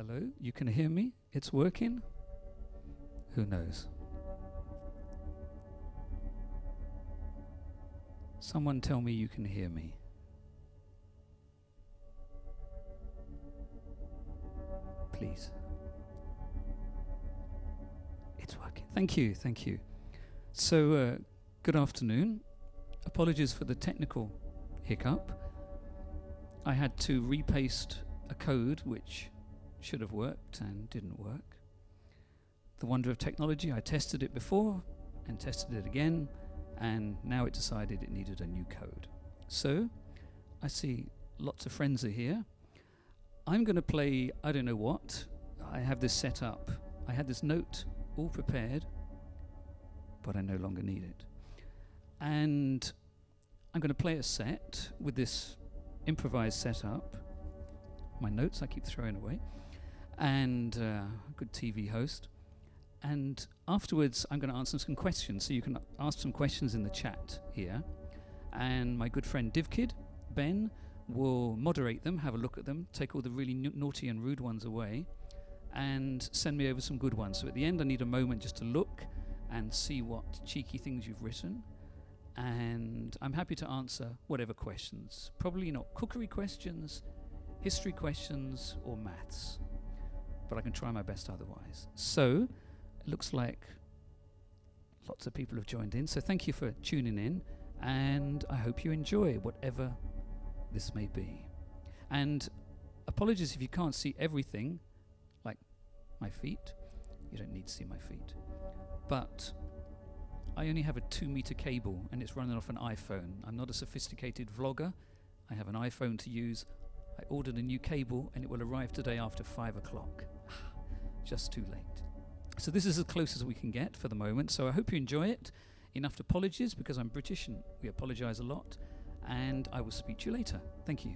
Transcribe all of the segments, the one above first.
Hello, you can hear me? It's working? Who knows? Someone tell me you can hear me. Please. It's working. Thank you, thank you. So, good afternoon. Apologies for the technical hiccup. I had to repaste a code which should have worked and didn't work. The wonder of technology, I tested it before and tested it again, and now it decided it needed a new code. So, I see lots of friends are here. I'm going to play I don't know what. I have this set up. I had this note all prepared, but I no longer need it. And I'm going to play a set with this improvised setup. My notes I keep throwing away. And a good TV host. And afterwards, I'm going to answer some questions. So you can ask some questions in the chat here. And my good friend DivKid, Ben, will moderate them, have a look at them, take all the really naughty and rude ones away, and send me over some good ones. So at the end, I need a moment just to look and see what cheeky things you've written. And I'm happy to answer whatever questions. Probably not cookery questions, history questions, or maths. But I can try my best otherwise. So, it looks like lots of people have joined in. So thank you for tuning in. And I hope you enjoy whatever this may be. And apologies if you can't see everything, like my feet. You don't need to see my feet. But I only have a 2-meter cable and it's running off an iPhone. I'm not a sophisticated vlogger. I have an iPhone to use. I ordered a new cable and it will arrive today after 5 o'clock. Just too late. So this is as close as we can get for the moment. So I hope you enjoy it. Enough apologies because I'm British and we apologize a lot. And I will speak to you later. Thank you.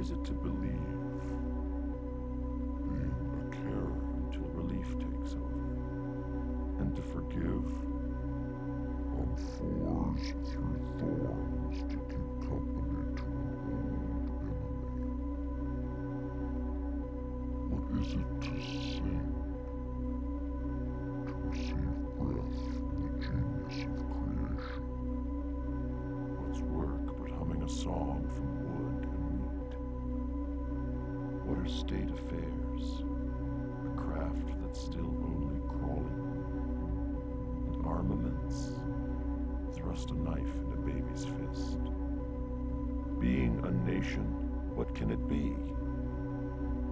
is it to believe? Being a carer until relief takes over. And to forgive. On fours through thorns to keep company to an old enemy. What is it to sing? To receive breath from the genius of creation. What's work but humming a song from wood and wheat? What are state affairs? A craft that's still only crawling? And armaments? Thrust a knife in a baby's fist. Being a nation, what can it be?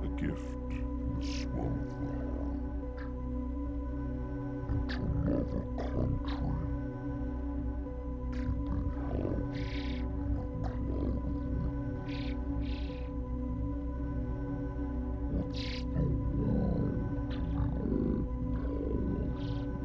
A gift in the swell of the heart. And to love a country, keeping house in a cloud of witnesses. What's the world to the old powerful?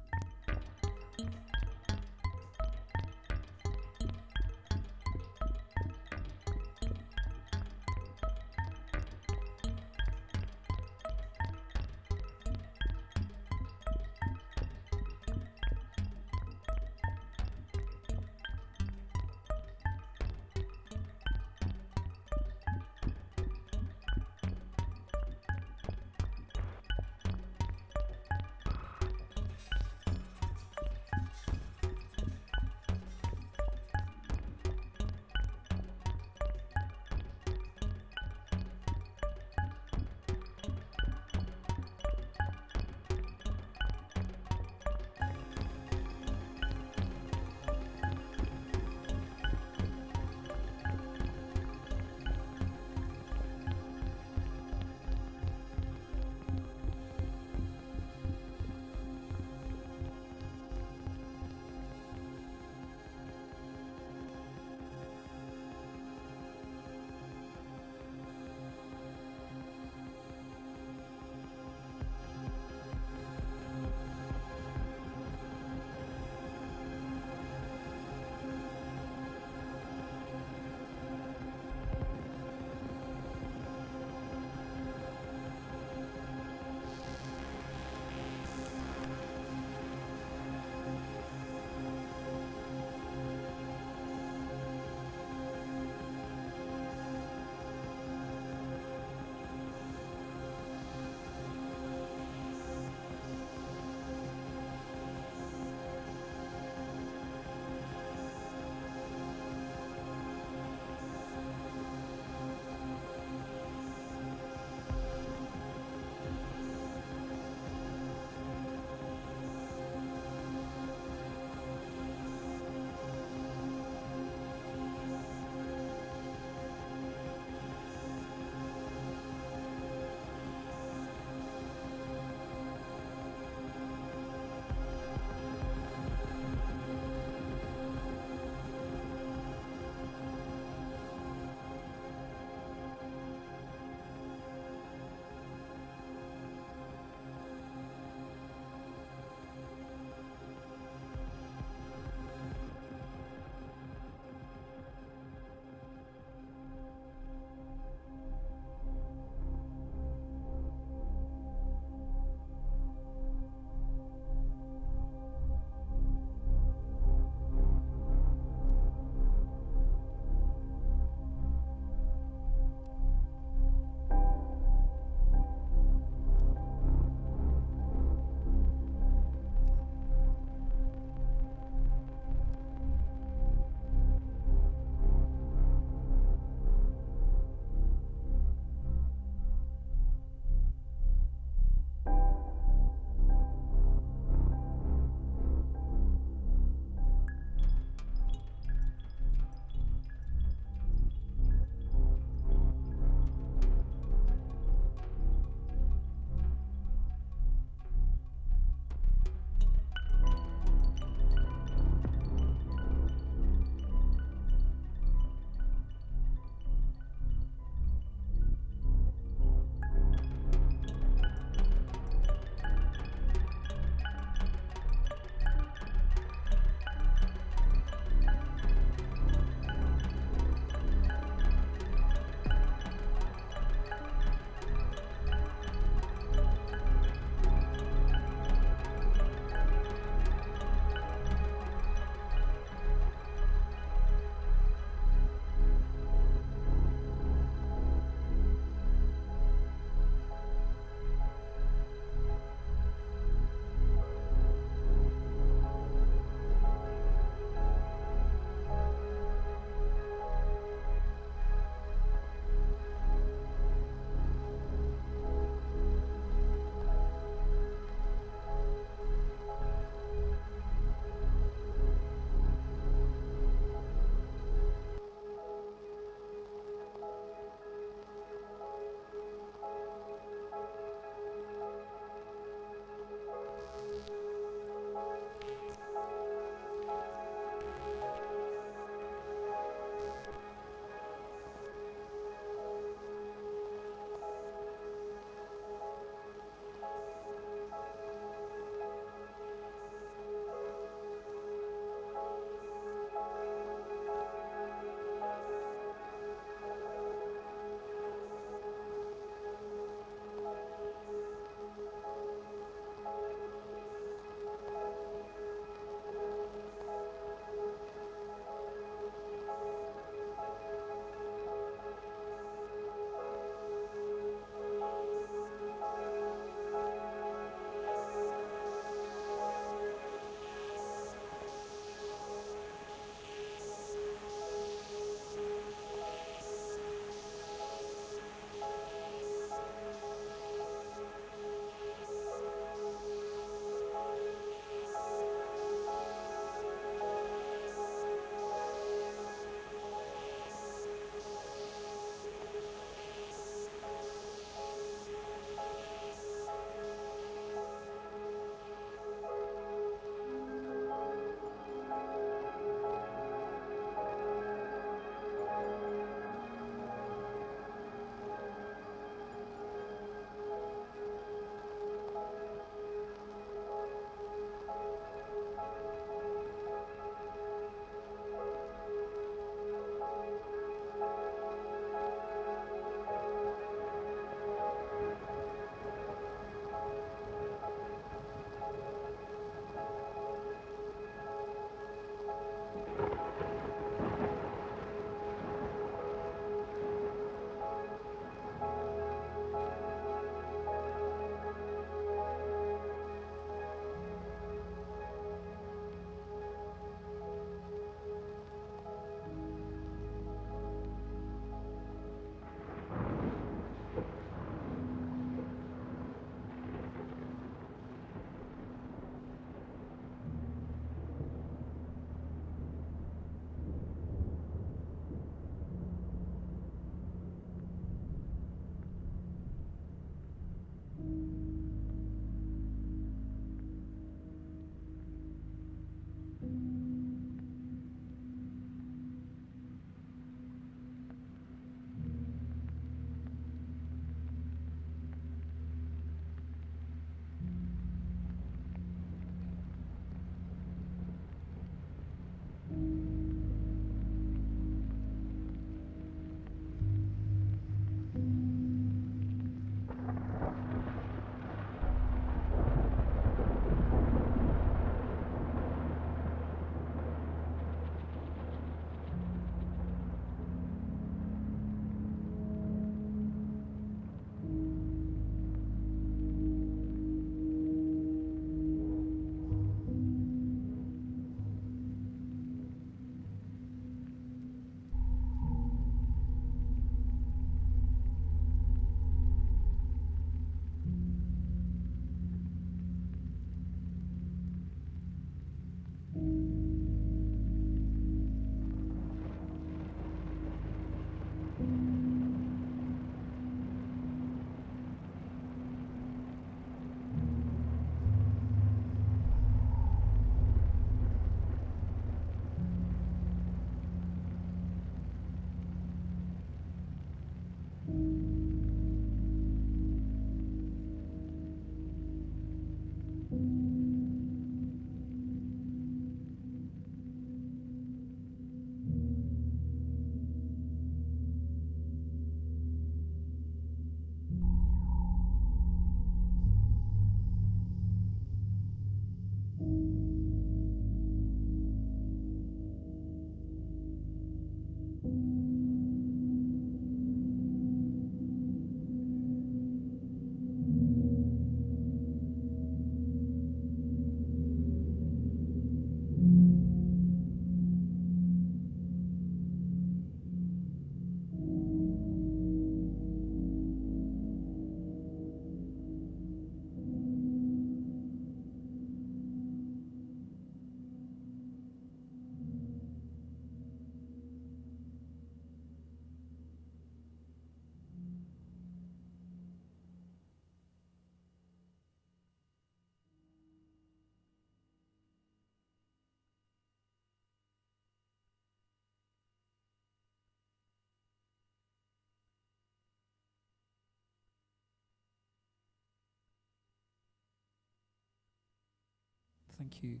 Thank you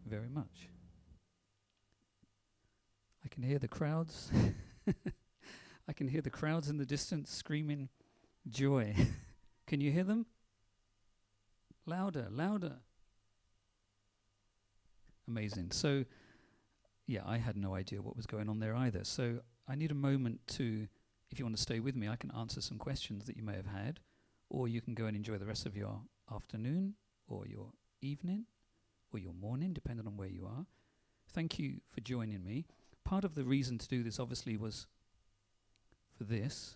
very much. I can hear the crowds. I can hear the crowds in the distance screaming joy. Can you hear them? Louder, louder. Amazing. So, yeah, I had no idea what was going on there either. So I need a moment to, if you want to stay with me, I can answer some questions that you may have had, or you can go and enjoy the rest of your afternoon or your evening or your morning, depending on where you are. Thank you for joining me. Part of the reason to do this, obviously, was for this.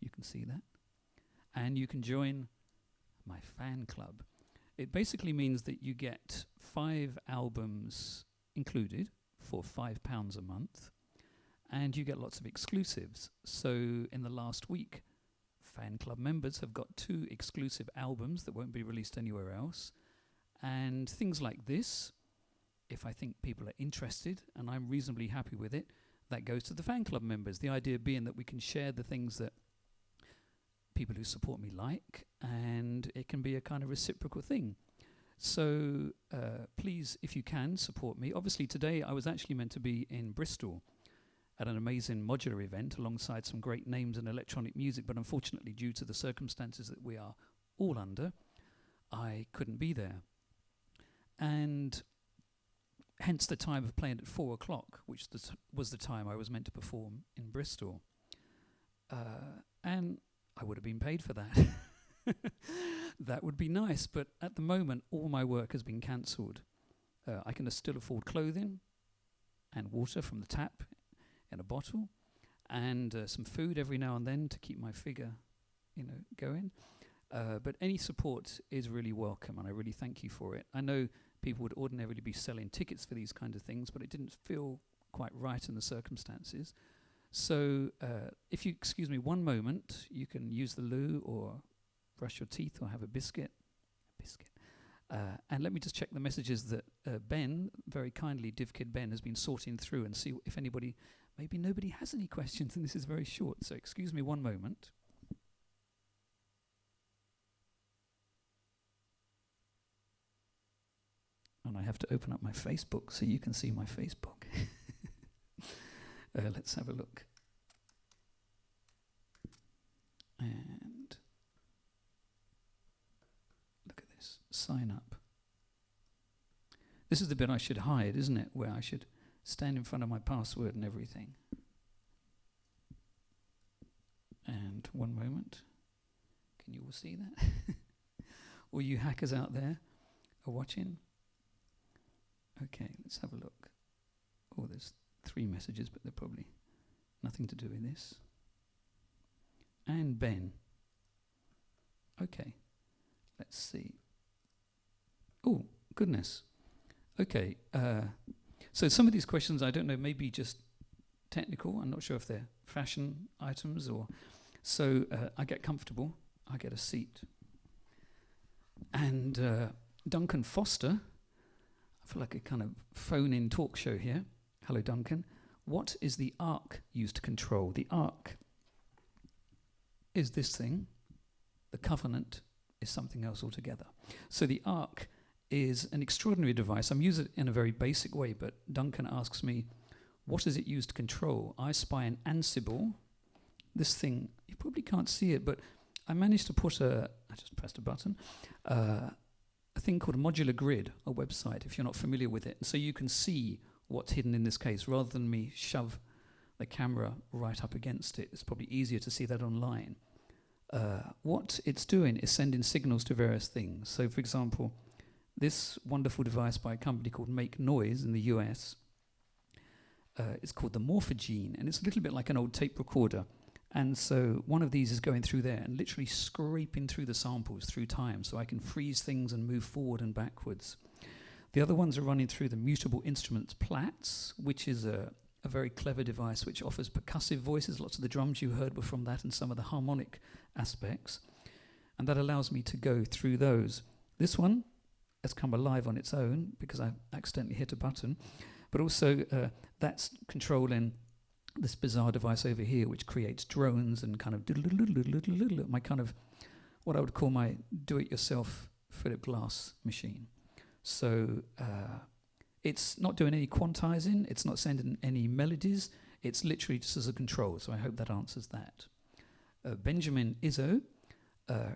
You can see that. And you can join my fan club. It basically means that you get 5 albums included for £5 a month, and you get lots of exclusives. So in the last week, fan club members have got 2 exclusive albums that won't be released anywhere else. And things like this, if I think people are interested and I'm reasonably happy with it, that goes to the fan club members. The idea being that we can share the things that people who support me like, and it can be a kind of reciprocal thing. So please, if you can, support me. Obviously today I was actually meant to be in Bristol at an amazing modular event alongside some great names in electronic music, but unfortunately due to the circumstances that we are all under, I couldn't be there. And hence the time of playing at 4 o'clock, which was the time I was meant to perform in Bristol. And I would have been paid for that. That would be nice, but at the moment all my work has been cancelled. I can still afford clothing and water from the tap in a bottle, and some food every now and then to keep my figure, going. But any support is really welcome, and I really thank you for it. I know people would ordinarily be selling tickets for these kind of things, but it didn't feel quite right in the circumstances. So if you excuse me one moment, you can use the loo or brush your teeth or have a biscuit. And let me just check the messages that Ben, very kindly, DivKid Ben, has been sorting through and see if maybe nobody has any questions, and this is very short. So excuse me one moment. And I have to open up my Facebook so you can see my Facebook. Let's have a look. And look at this. Sign up. This is the bit I should hide, isn't it? Where I should stand in front of my password and everything. And one moment. Can you all see that? All you hackers out there are watching. Okay, let's have a look. Oh, there's 3 messages, but they're probably nothing to do with this. And Ben. Okay, let's see. Oh, goodness. Okay, so some of these questions, I don't know, maybe just technical. I'm not sure if they're fashion items or... So I get comfortable. I get a seat. And Duncan Foster... I feel like a kind of phone-in talk show here. Hello, Duncan. What is the arc used to control? The arc is this thing, the Covenant is something else altogether. So the Arc is an extraordinary device. I'm using it in a very basic way, but Duncan asks me, what is it used to control? I spy an Ansible. This thing, you probably can't see it, but I managed to put I just pressed a button, a thing called a modular grid, a website, if you're not familiar with it. So you can see what's hidden in this case, rather than me shove the camera right up against it. It's probably easier to see that online. What it's doing is sending signals to various things. So, for example, this wonderful device by a company called Make Noise in the US, it's called the Morphogene, and it's a little bit like an old tape recorder. And so one of these is going through there and literally scraping through the samples through time, so I can freeze things and move forward and backwards. The other ones are running through the Mutable Instruments Platts, which is a very clever device which offers percussive voices. Lots of the drums you heard were from that and some of the harmonic aspects. And that allows me to go through those. This one has come alive on its own because I accidentally hit a button. But also that's controlling this bizarre device over here which creates drones and kind of my kind of, what I would call my do-it-yourself Philip Glass machine. So it's not doing any quantizing, it's not sending any melodies, it's literally just as a control, so I hope that answers that. Benjamin Izzo,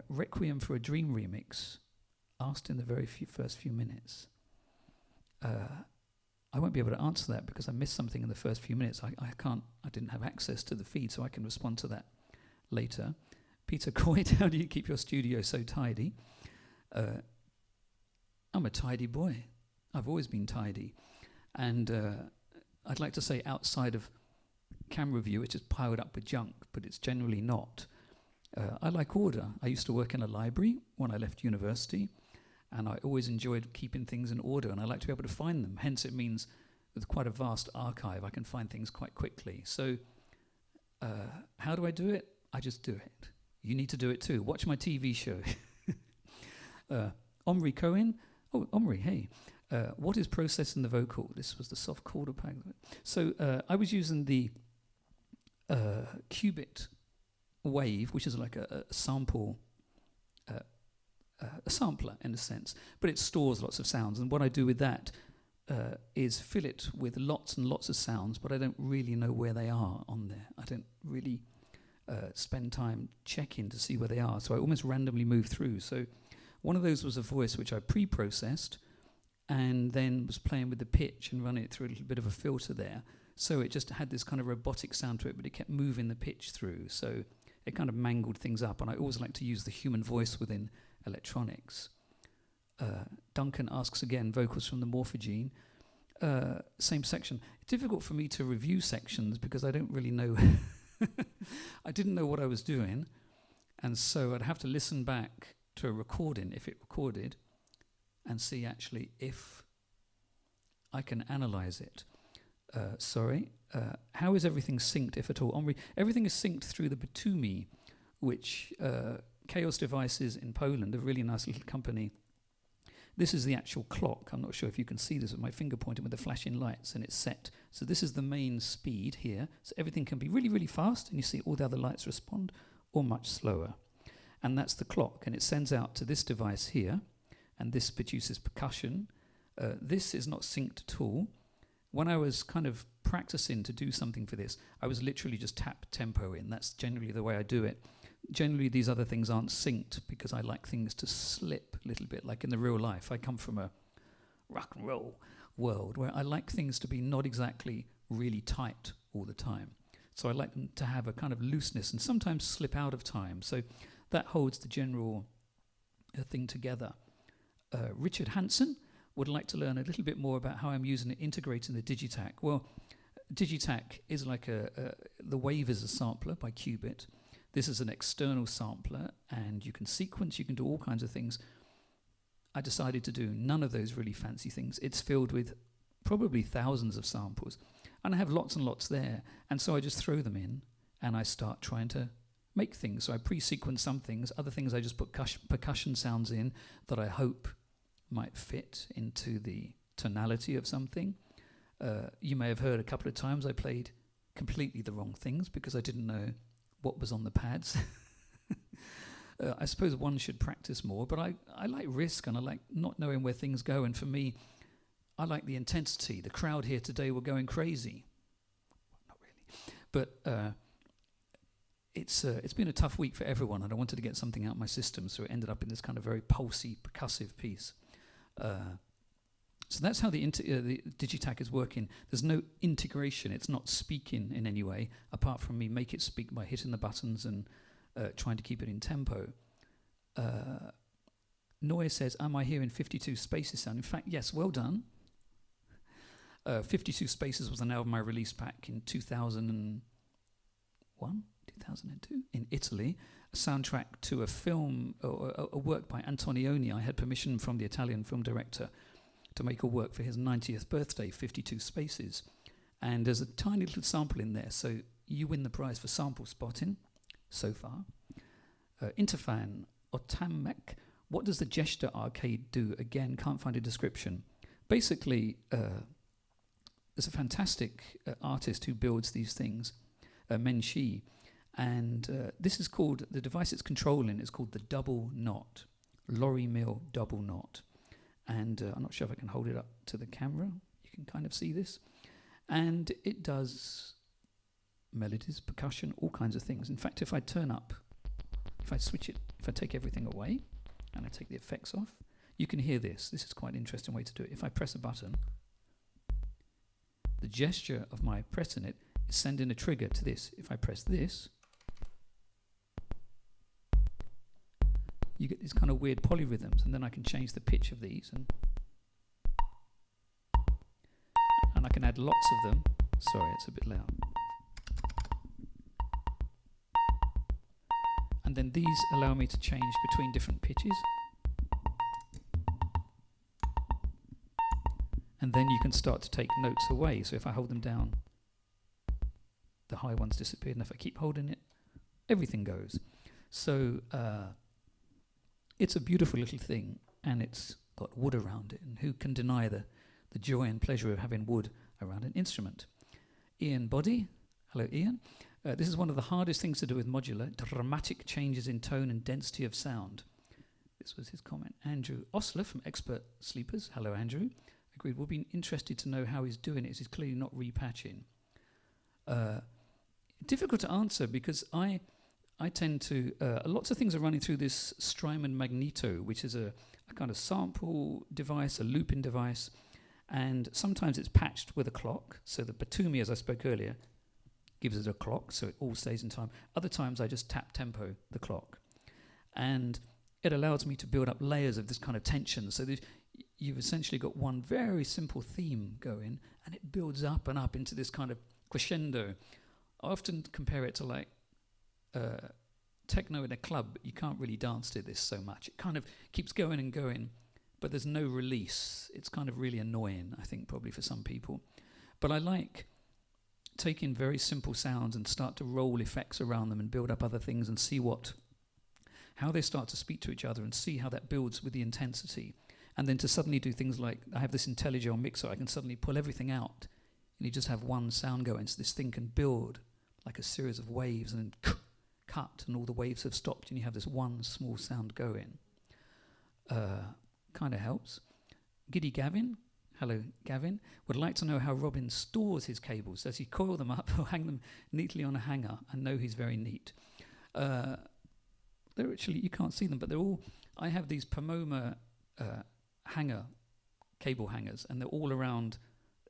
Requiem for a Dream remix, asked in the very first few minutes. I won't be able to answer that because I missed something in the first few minutes. I didn't have access to the feed, so I can respond to that later. Peter Coit, how do you keep your studio so tidy? I'm a tidy boy. I've always been tidy. And I'd like to say outside of camera view, it's just piled up with junk, but it's generally not. I like order. I used to work in a library when I left university, and I always enjoyed keeping things in order, and I like to be able to find them. Hence, it means with quite a vast archive, I can find things quite quickly. So how do I do it? I just do it. You need to do it too. Watch my TV show. Omri Cohen. Oh, Omri, hey. What is processing the vocal? This was the soft quarter pack. So I was using the qubit wave, which is like a sample, a sampler in a sense, but it stores lots of sounds. And what I do with that is fill it with lots and lots of sounds, but I don't really know where they are on there. I don't really spend time checking to see where they are. So I almost randomly move through. So one of those was a voice which I pre-processed and then was playing with the pitch and running it through a little bit of a filter there. So it just had this kind of robotic sound to it, but it kept moving the pitch through. So it kind of mangled things up. And I always like to use the human voice within electronics. Duncan asks again, vocals from the Morphogene. Same section. It's difficult for me to review sections because I don't really know. I didn't know what I was doing. And so I'd have to listen back to a recording, if it recorded, and see actually if I can analyze it. How is everything synced, if at all? Omri, everything is synced through the Batumi, which Chaos Devices in Poland, a really nice little company. This is the actual clock. I'm not sure if you can see this with my finger pointing with the flashing lights, and it's set. So this is the main speed here. So everything can be really, really fast, and you see all the other lights respond, or much slower. And that's the clock, and it sends out to this device here, and this produces percussion. This is not synced at all. When I was kind of practicing to do something for this, I was literally just tap tempo in. That's generally the way I do it. Generally, these other things aren't synced because I like things to slip a little bit, like in the real life. I come from a rock and roll world where I like things to be not exactly really tight all the time. So I like them to have a kind of looseness and sometimes slip out of time. So that holds the general thing together. Richard Hansen would like to learn a little bit more about how I'm using it integrating the Digitakt. Well, Digitakt is like the wave is a sampler by Qubit. This is an external sampler, and you can sequence, you can do all kinds of things. I decided to do none of those really fancy things. It's filled with probably thousands of samples, and I have lots and lots there, and so I just throw them in, and I start trying to make things. So I pre-sequence some things, other things I just put percussion sounds in that I hope might fit into the tonality of something. You may have heard a couple of times I played completely the wrong things because I didn't know what was on the pads. I suppose one should practice more, but I like risk and I like not knowing where things go. And for me, I like the intensity. The crowd here today were going crazy. Not really. But it's been a tough week for everyone, and I wanted to get something out of my system, so it ended up in this kind of very pulsy, percussive piece. So that's how the Digitakt is working. There's no integration. It's not speaking in any way, apart from me make it speak by hitting the buttons and trying to keep it in tempo. Noye says, am I hearing 52 Spaces sound? In fact, yes, well done. 52 Spaces was an album I released back in 2001, 2002, in Italy, a soundtrack to a film, a work by Antonioni. I had permission from the Italian film director to make a work for his 90th birthday, 52 Spaces. And there's a tiny little sample in there, so you win the prize for sample spotting so far. Interfan, Otamek, what does the gesture arcade do? Again, can't find a description. Basically, there's a fantastic artist who builds these things, Meng, and this is called, the device it's controlling is called the double knot, Lorre mill double knot. And I'm not sure if I can hold it up to the camera. You can kind of see this. And it does melodies, percussion, all kinds of things. In fact, if I turn up, if I switch it, if I take everything away and I take the effects off, you can hear this. This is quite an interesting way to do it. If I press a button, the gesture of my pressing it is sending a trigger to this. If I press this, you get these kind of weird polyrhythms, and then I can change the pitch of these, and I can add lots of them. Sorry, it's a bit loud. And then these allow me to change between different pitches. And then you can start to take notes away. So if I hold them down, the high ones disappear, and if I keep holding it, everything goes. So it's a beautiful little thing, and it's got wood around it, and who can deny the joy and pleasure of having wood around an instrument? Ian Body, hello Ian. This is one of the hardest things to do with modular, dramatic changes in tone and density of sound. This was his comment. Andrew Osler from Expert Sleepers, hello Andrew. Agreed, we'll be interested to know how he's doing it, as he's clearly not repatching. Difficult to answer, because I tend to, lots of things are running through this Strymon Magneto, which is a kind of sample device, a looping device, and sometimes it's patched with a clock. So the Batumi, as I spoke earlier, gives it a clock, so it all stays in time. Other times I just tap tempo the clock. And it allows me to build up layers of this kind of tension. So you've essentially got one very simple theme going, and it builds up and up into this kind of crescendo. I often compare it to like techno in a club. You can't really dance to this so much. It kind of keeps going and going, but there's no release. It's kind of really annoying, I think, probably for some people. But I like taking very simple sounds and start to roll effects around them and build up other things and see how they start to speak to each other and see how that builds with the intensity. And then to suddenly do things like, I have this IntelliGel mixer, I can suddenly pull everything out and you just have one sound going, so this thing can build like a series of waves and then cut, and all the waves have stopped and you have this one small sound going. Kind of helps. Giddy Gavin, hello Gavin, would like to know how Robin stores his cables. Does he coil them up or hang them neatly on a hanger? I know he's very neat. They're actually, you can't see them, but they're all, I have these Pomoma cable hangers, and they're all around.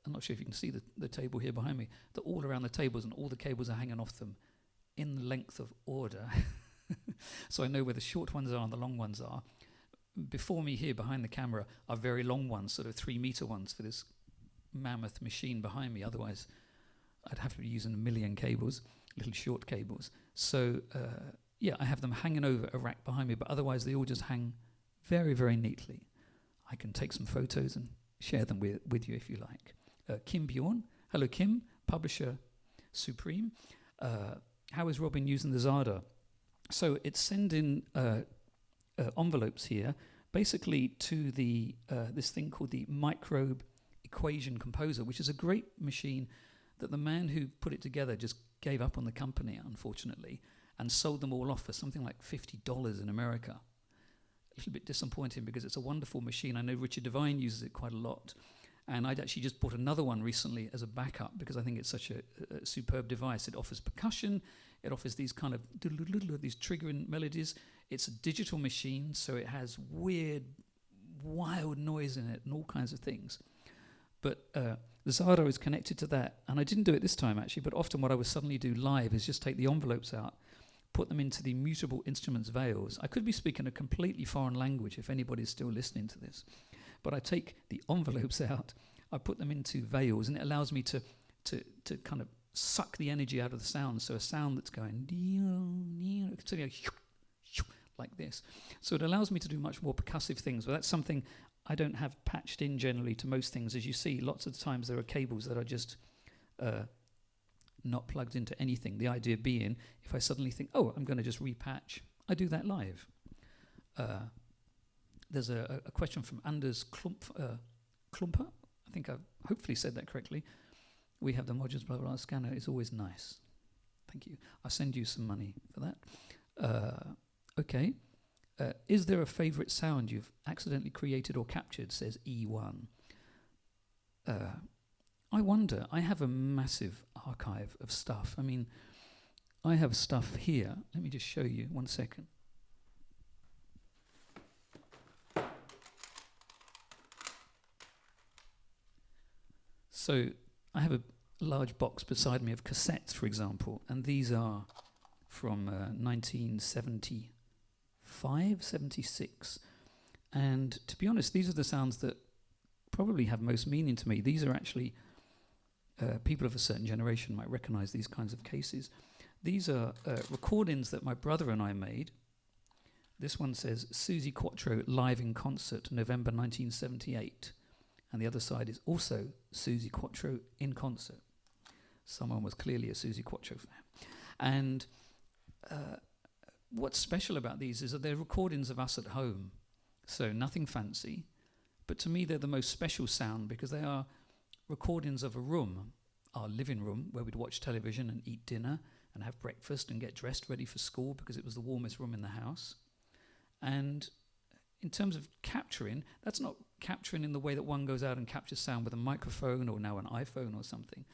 I'm not sure if you can see the table here behind me. They're all around the tables, and all the cables are hanging off them in length of order. So I know where the short ones are and the long ones are. Before me here, behind the camera, are very long ones, sort of 3-meter ones for this mammoth machine behind me. Otherwise, I'd have to be using a million cables, little short cables. So, yeah, I have them hanging over a rack behind me, but otherwise they all just hang very, very neatly. I can take some photos and share them with you if you like. Kim Bjorn, hello Kim, publisher supreme. How is Robin using the Zada? So it's sending envelopes here, basically to the this thing called the Microbe Equation Composer, which is a great machine that the man who put it together just gave up on the company, unfortunately. and sold them all off for something like $50 in America. A little bit disappointing because it's a wonderful machine. I know Richard Devine uses it quite a lot. And I'd actually just bought another one recently as a backup because I think it's such a superb device. It offers percussion. It offers these kind of these triggering melodies. It's a digital machine, so it has weird, wild noise in it and all kinds of things. But the Zardo is connected to that. And I didn't do it this time, actually, but often what I would suddenly do live is just take the envelopes out, put them into the mutable instruments veils. I could be speaking a completely foreign language if anybody's still listening to this. But I take the envelopes out, I put them into veils, and it allows me to kind of suck the energy out of the sound. So a sound that's going like this. So it allows me to do much more percussive things. But that's something I don't have patched in generally to most things. As you see, lots of the times there are cables that are just not plugged into anything. The idea being, if I suddenly think, oh, I'm going to just repatch, I do that live. There's a question from Anders Klumper. I think I've hopefully said that correctly. We have the modules, blah, blah, blah. Scanner is always nice. Thank you. I'll send you some money for that. Okay. Is there a favorite sound you've accidentally created or captured, says E1. I wonder. I have a massive archive of stuff. I mean, I have stuff here. Let me just show you 1 second. So I have a large box beside me of cassettes, for example, and these are from 1975, 76. And to be honest, these are the sounds that probably have most meaning to me. These are actually, people of a certain generation might recognize these kinds of cases. These are recordings that my brother and I made. This one says Suzi Quatro live in concert, November 1978. And the other side is also Suzi Quatro in concert. Someone was clearly a Suzi Quatro fan. And what's special about these is that they're recordings of us at home. So nothing fancy. But to me, they're the most special sound because they are recordings of a room, our living room, where we'd watch television and eat dinner and have breakfast and get dressed ready for school because it was the warmest room in the house. And in terms of capturing, that's not capturing in the way that one goes out and captures sound with a microphone or now an iPhone or something.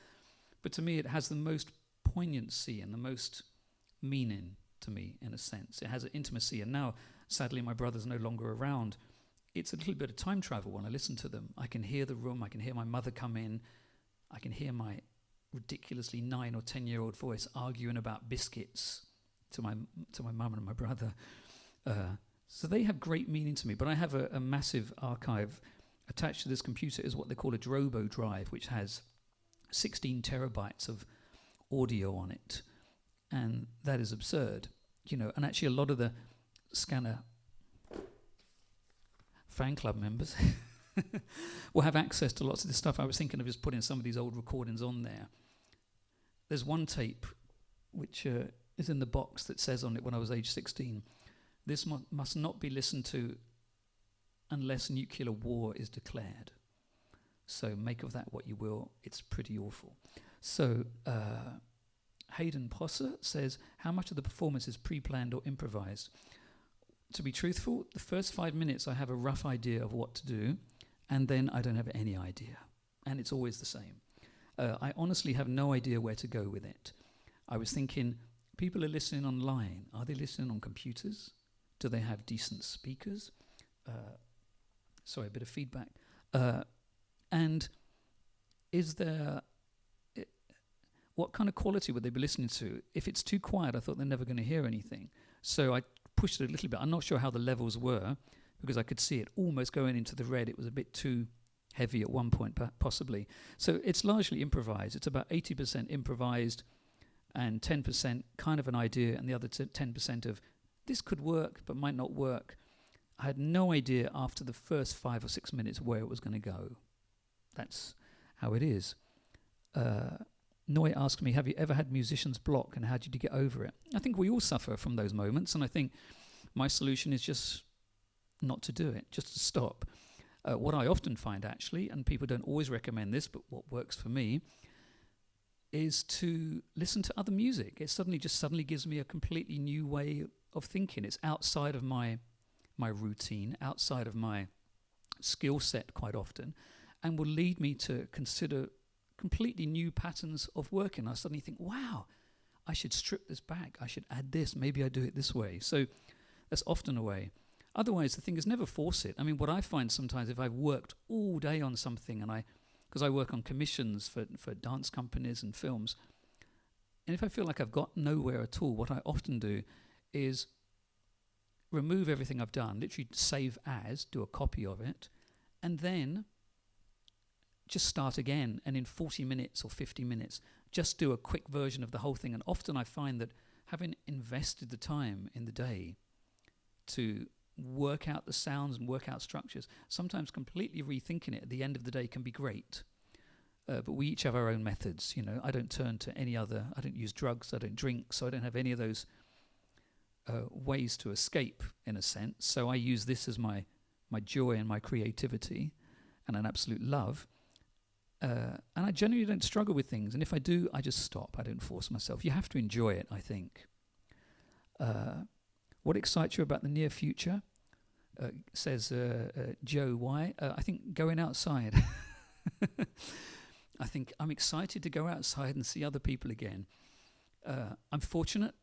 But to me, it has the most poignancy and the most meaning to me, in a sense. It has an intimacy. And now, sadly, my brother's no longer around. It's a little bit of time travel when I listen to them. I can hear the room. I can hear my mother come in. I can hear my ridiculously 9 or 10-year-old voice arguing about biscuits to my mum and my brother. So they have great meaning to me, but I have a massive archive. Attached to this computer is what they call a Drobo drive, which has 16 terabytes of audio on it. And that is absurd, you know. And actually a lot of the Scanner fan club members will have access to lots of this stuff. I was thinking of just putting some of these old recordings on there. There's one tape which is in the box that says on it when I was age 16, this must not be listened to unless nuclear war is declared. So make of that what you will. It's pretty awful. So Hayden Prosser says, how much of the performance is pre-planned or improvised? To be truthful, the first 5 minutes I have a rough idea of what to do, and then I don't have any idea. And it's always the same. I honestly have no idea where to go with it. I was thinking, people are listening online. Are they listening on computers? Do they have decent speakers? Sorry, a bit of feedback. And is there... what kind of quality would they be listening to? If it's too quiet, I thought they're never going to hear anything. So I pushed it a little bit. I'm not sure how the levels were, because I could see it almost going into the red. It was a bit too heavy at one point, possibly. So it's largely improvised. It's about 80% improvised and 10% kind of an idea, and the other 10% of this could work but might not work. I had no idea after the first 5 or 6 minutes where it was going to go. That's how it is. Noy asked me, have you ever had musicians block and how did you get over it? I think we all suffer from those moments, and I think my solution is just not to do it, just to stop. What I often find actually, and people don't always recommend this, but what works for me, is to listen to other music. It suddenly gives me a completely new way of thinking. It's outside of my routine, outside of my skill set quite often, and will lead me to consider completely new patterns of working. I suddenly think, wow, I should strip this back. I should add this. Maybe I do it this way. So that's often a way. Otherwise, the thing is never force it. I mean, what I find sometimes, if I've worked all day on something, and because I work on commissions for dance companies and films, and if I feel like I've got nowhere at all, what I often do is remove everything I've done, literally save as, do a copy of it, and then just start again, and in 40 minutes or 50 minutes, just do a quick version of the whole thing. And often I find that having invested the time in the day to work out the sounds and work out structures, sometimes completely rethinking it at the end of the day can be great. But we each have our own methods. I don't turn to any other, I don't use drugs, I don't drink, so I don't have any of those ways to escape, in a sense. So I use this as my joy and my creativity and an absolute love. And I generally don't struggle with things. And if I do, I just stop. I don't force myself. You have to enjoy it, I think. What excites you about the near future? Says Joe, why? I think going outside. I think I'm excited to go outside and see other people again. I'm fortunate.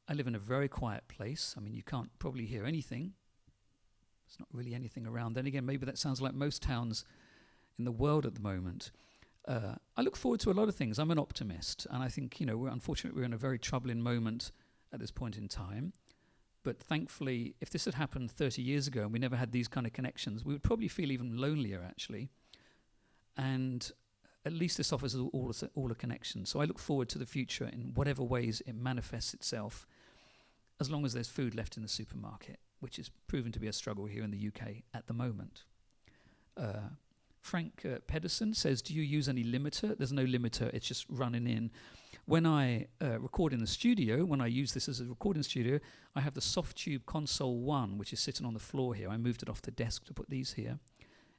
I live in a very quiet place. I mean, you can't probably hear anything. There's not really anything around. Then again, maybe that sounds like most towns in the world at the moment. I look forward to a lot of things. I'm an optimist. And I think, we're in a very troubling moment at this point in time. But thankfully, if this had happened 30 years ago and we never had these kind of connections, we would probably feel even lonelier, actually. And at least this offers all a connection. So I look forward to the future in whatever ways it manifests itself, as long as there's food left in the supermarket, which is proven to be a struggle here in the UK at the moment. Frank Pedersen says, do you use any limiter? There's no limiter, it's just running in. When I record in the studio, when I use this as a recording studio, I have the Softube Console 1, which is sitting on the floor here. I moved it off the desk to put these here.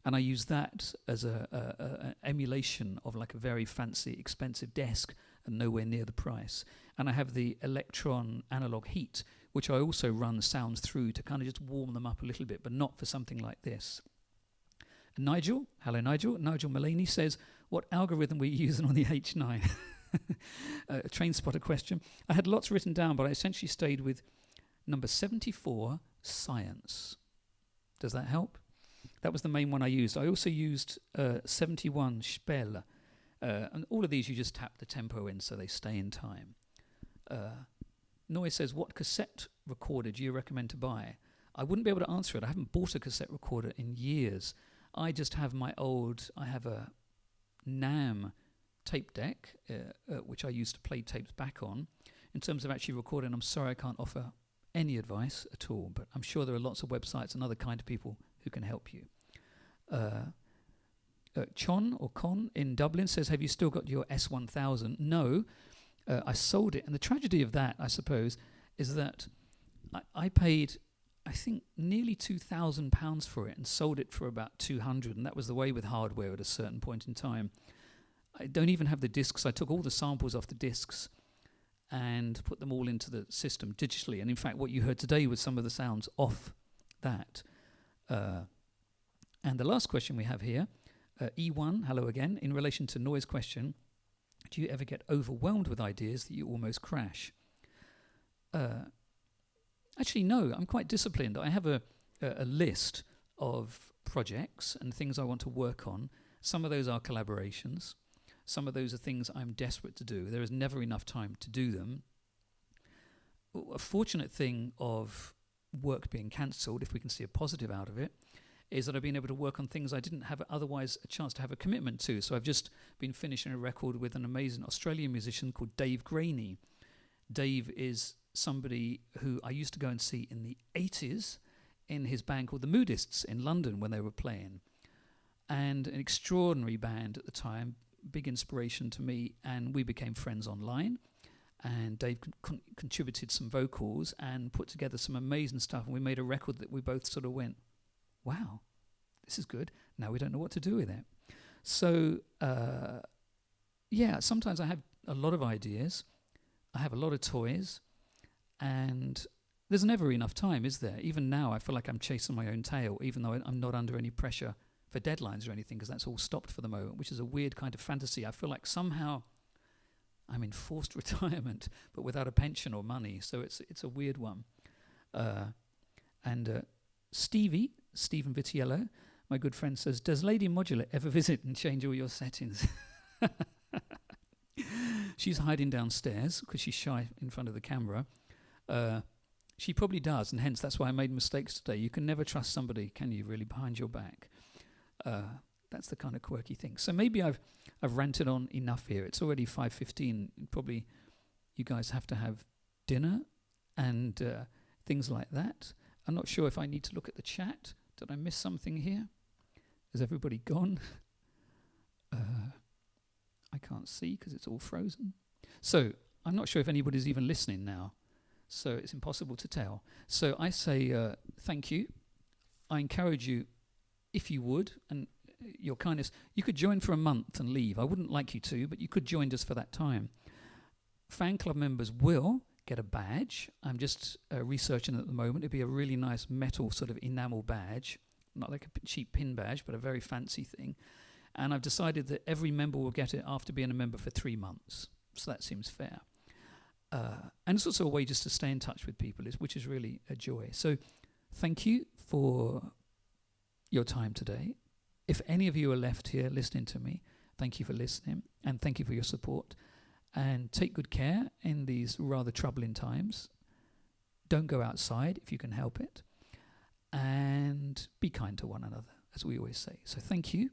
And I use that as an emulation of like a very fancy, expensive desk and nowhere near the price. And I have the Elektron Analog Heat, which I also run sounds through to kind of just warm them up a little bit, but not for something like this. And Nigel, hello Nigel. Nigel Mullaney says, what algorithm were you using on the H9? A train spotter question. I had lots written down, but I essentially stayed with number 74, Science. Does that help? That was the main one I used. I also used 71, Spell. And all of these you just tap the tempo in so they stay in time. Noy says, what cassette recorder do you recommend to buy? I wouldn't be able to answer it. I haven't bought a cassette recorder in years. I just have I have a NAMM tape deck, which I used to play tapes back on. In terms of actually recording, I'm sorry I can't offer any advice at all, but I'm sure there are lots of websites and other kind of people who can help you. Chon or Con in Dublin says, have you still got your S1000? No, I sold it. And the tragedy of that, I suppose, is that I paid, I think, nearly £2,000 for it and sold it for about 200, and that was the way with hardware at a certain point in time. I don't even have the discs. I took all the samples off the discs and put them all into the system digitally. And in fact, what you heard today was some of the sounds off that. And the last question we have here, E1, hello again, in relation to Noy's question, do you ever get overwhelmed with ideas that you almost crash? Actually, no, I'm quite disciplined. I have a list of projects and things I want to work on. Some of those are collaborations. Some of those are things I'm desperate to do. There is never enough time to do them. A fortunate thing of work being cancelled, if we can see a positive out of it, is that I've been able to work on things I didn't have otherwise a chance to have a commitment to. So I've just been finishing a record with an amazing Australian musician called Dave Graney. Dave is somebody who I used to go and see in the 80s in his band called the Moodists in London when they were playing. And an extraordinary band at the time, big inspiration to me, and we became friends online. And Dave contributed some vocals and put together some amazing stuff, and we made a record that we both sort of went, wow, this is good. Now we don't know what to do with it. So, yeah, sometimes I a lot of ideas. I have a lot of toys, and there's never enough time, is there? Even now, I feel like I'm chasing my own tail, even though I'm not under any pressure for deadlines or anything, because that's all stopped for the moment, which is a weird kind of fantasy. I feel like somehow I'm in forced retirement, but without a pension or money, so it's a weird one. Stephen Vitiello, my good friend, says, does Lady Modular ever visit and change all your settings? She's hiding downstairs because she's shy in front of the camera. She probably does, and hence that's why I made mistakes today. You can never trust somebody, can you, really, behind your back? That's the kind of quirky thing. So maybe I've ranted on enough here. It's already 5:15. Probably you guys have to have dinner and things like that. I'm not sure if I need to look at the chat. Did I miss something here? Is everybody gone? I can't see because it's all frozen. So I'm not sure if anybody's even listening now. So it's impossible to tell. So I say thank you. I encourage you, if you would, and your kindness, you could join for a month and leave. I wouldn't like you to, but you could join just for that time. Fan club members will get a badge. I'm just researching at the moment. It'd be a really nice metal sort of enamel badge, not like a cheap pin badge, but a very fancy thing. And I've decided that every member will get it after being a member for 3 months. So that seems fair. And it's also a way just to stay in touch with people, which is really a joy. So thank you for your time today. If any of you are left here listening to me, thank you for listening, and thank you for your support. And take good care in these rather troubling times. Don't go outside if you can help it. And be kind to one another, as we always say. So thank you,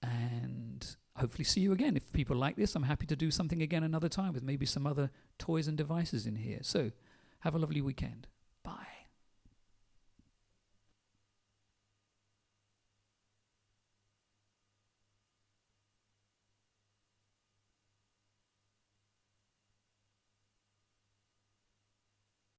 and hopefully see you again. If people like this, I'm happy to do something again another time with maybe some other toys and devices in here. So have a lovely weekend.